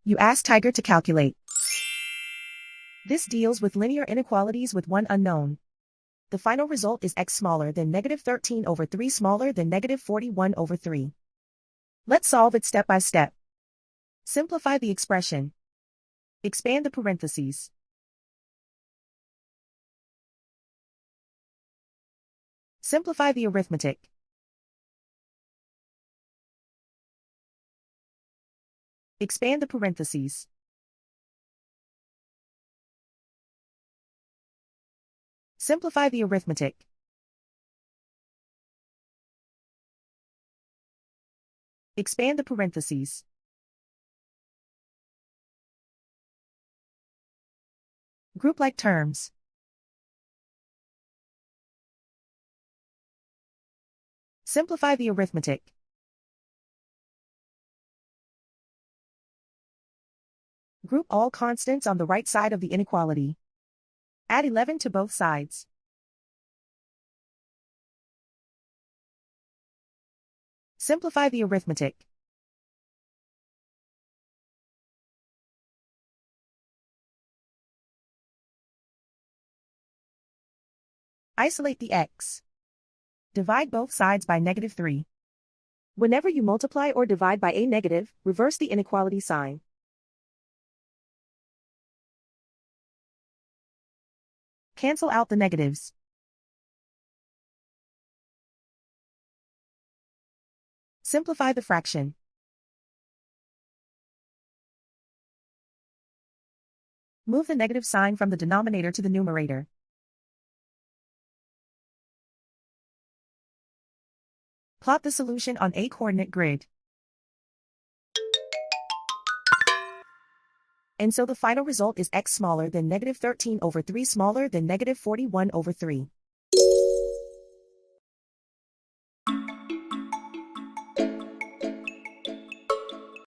You ask Tiger to calculate. This deals with linear inequalities with one unknown. The final result is x smaller than -13/3 smaller than -41/3. Let's solve it step by step. Simplify the expression. Expand the parentheses. Simplify the arithmetic. Expand the parentheses. Simplify the arithmetic. Expand the parentheses. Group like terms. Simplify the arithmetic. Group all constants on the right side of the inequality. Add 11 to both sides. Simplify the arithmetic. Isolate the x. Divide both sides by -3. Whenever you multiply or divide by a negative, reverse the inequality sign. Cancel out the negatives. Simplify the fraction. Move the negative sign from the denominator to the numerator. Plot the solution on a coordinate grid. And so the final result is x smaller than -13/3 smaller than -41/3.